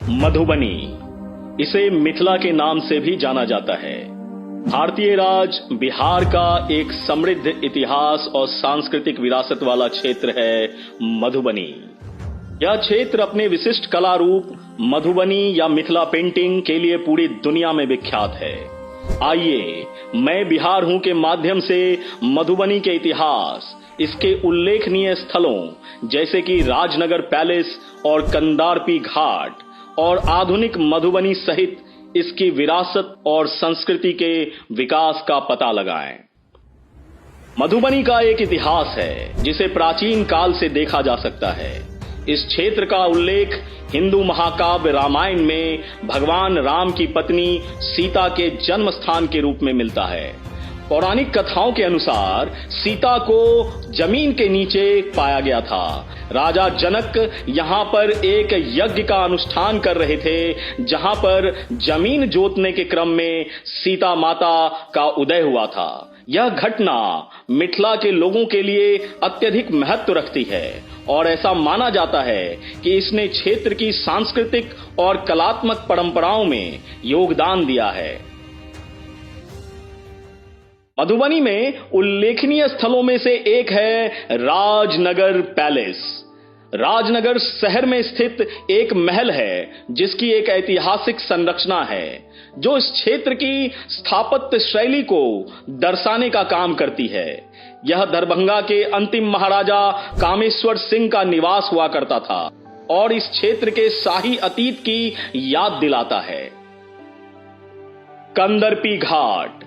मधुबनी, इसे मिथिला के नाम से भी जाना जाता है। भारतीय राज्य बिहार का एक समृद्ध इतिहास और सांस्कृतिक विरासत वाला क्षेत्र है मधुबनी। यह क्षेत्र अपने विशिष्ट कला रूप मधुबनी या मिथिला पेंटिंग के लिए पूरी दुनिया में विख्यात है। आइए, मैं बिहार हूं के माध्यम से मधुबनी के इतिहास, इसके उल्लेखनीय स्थलों जैसे कि राजनगर पैलेस और कंदारपी घाट और आधुनिक मधुबनी सहित इसकी विरासत और संस्कृति के विकास का पता लगाएं। मधुबनी का एक इतिहास है जिसे प्राचीन काल से देखा जा सकता है। इस क्षेत्र का उल्लेख हिंदू महाकाव्य रामायण में भगवान राम की पत्नी सीता के जन्म स्थान के रूप में मिलता है। पौराणिक कथाओं के अनुसार सीता को जमीन के नीचे पाया गया था। राजा जनक यहाँ पर एक यज्ञ का अनुष्ठान कर रहे थे, जहाँ पर जमीन जोतने के क्रम में सीता माता का उदय हुआ था। यह घटना मिथिला के लोगों के लिए अत्यधिक महत्व रखती है और ऐसा माना जाता है कि इसने क्षेत्र की सांस्कृतिक और कलात्मक परंपराओं में योगदान दिया है। मधुबनी में उल्लेखनीय स्थलों में से एक है राजनगर पैलेस। राजनगर शहर में स्थित एक महल है जिसकी एक ऐतिहासिक संरचना है जो इस क्षेत्र की स्थापत्य शैली को दर्शाने का काम करती है। यह दरभंगा के अंतिम महाराजा कामेश्वर सिंह का निवास हुआ करता था और इस क्षेत्र के शाही अतीत की याद दिलाता है। कंदरपी घाट।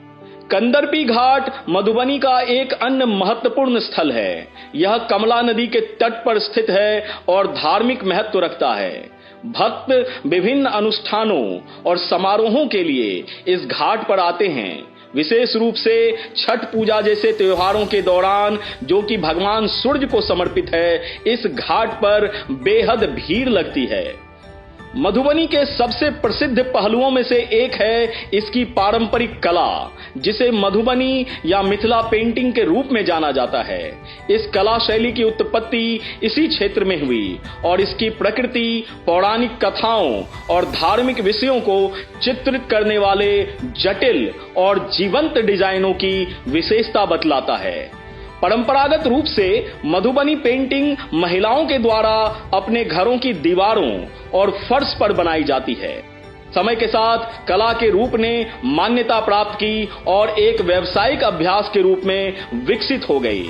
कंदरपी घाट मधुबनी का एक अन्य महत्वपूर्ण स्थल है। यह कमला नदी के तट पर स्थित है और धार्मिक महत्व रखता है। भक्त विभिन्न अनुष्ठानों और समारोहों के लिए इस घाट पर आते हैं। विशेष रूप से छठ पूजा जैसे त्योहारों के दौरान, जो कि भगवान सूर्य को समर्पित है, इस घाट पर बेहद भीड़ लगती है। मधुबनी के सबसे प्रसिद्ध पहलुओं में से एक है इसकी पारंपरिक कला, जिसे मधुबनी या मिथिला पेंटिंग के रूप में जाना जाता है। इस कला शैली की उत्पत्ति इसी क्षेत्र में हुई और इसकी प्रकृति पौराणिक कथाओं और धार्मिक विषयों को चित्रित करने वाले जटिल और जीवंत डिजाइनों की विशेषता बतलाता है। परंपरागत रूप से मधुबनी पेंटिंग महिलाओं के द्वारा अपने घरों की दीवारों और फर्श पर बनाई जाती है। समय के साथ कला के रूप ने मान्यता प्राप्त की और एक व्यावसायिक अभ्यास के रूप में विकसित हो गई।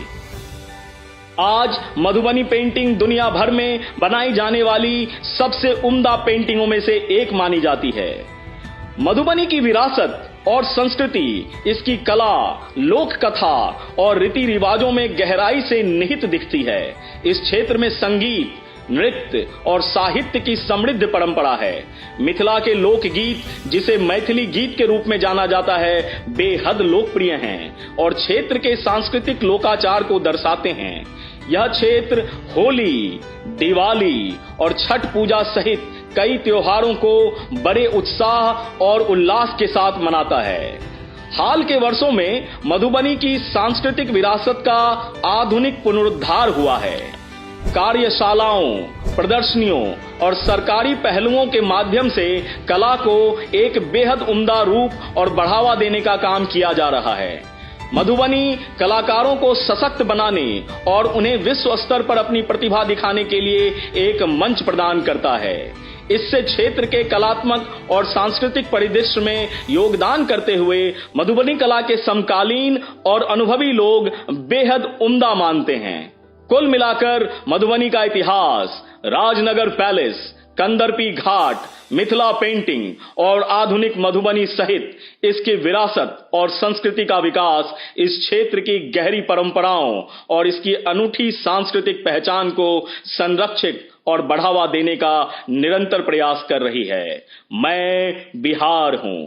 आज मधुबनी पेंटिंग दुनिया भर में बनाई जाने वाली सबसे उम्दा पेंटिंगों में से एक मानी जाती है। मधुबनी की विरासत और संस्कृति, इसकी कला, लोक कथा और रीति रिवाजों में गहराई से निहित दिखती है। इस क्षेत्र में संगीत, नृत्य और साहित्य की समृद्ध परंपरा है। मिथिला के लोकगीत, जिसे मैथिली गीत के रूप में जाना जाता है, बेहद लोकप्रिय हैं और क्षेत्र के सांस्कृतिक लोकाचार को दर्शाते हैं। यह क्षेत्र होली, दिवाली और छठ पूजा सहित कई त्योहारों को बड़े उत्साह और उल्लास के साथ मनाता है। हाल के वर्षों में मधुबनी की सांस्कृतिक विरासत का आधुनिक पुनरुद्धार हुआ है। कार्यशालाओं, प्रदर्शनियों और सरकारी पहलुओं के माध्यम से कला को एक बेहद उम्दा रूप और बढ़ावा देने का काम किया जा रहा है। मधुबनी कलाकारों को सशक्त बनाने और उन्हें विश्व स्तर पर अपनी प्रतिभा दिखाने के लिए एक मंच प्रदान करता है। इससे क्षेत्र के कलात्मक और सांस्कृतिक परिदृश्य में योगदान करते हुए मधुबनी कला के समकालीन और अनुभवी लोग बेहद उम्दा मानते हैं। कुल मिलाकर मधुबनी का इतिहास, राजनगर पैलेस, कंदरपी घाट, मिथिला पेंटिंग और आधुनिक मधुबनी सहित इसकी विरासत और संस्कृति का विकास इस क्षेत्र की गहरी परंपराओं और इसकी अनूठी सांस्कृतिक पहचान को संरक्षित और बढ़ावा देने का निरंतर प्रयास कर रही है। मैं बिहार हूं।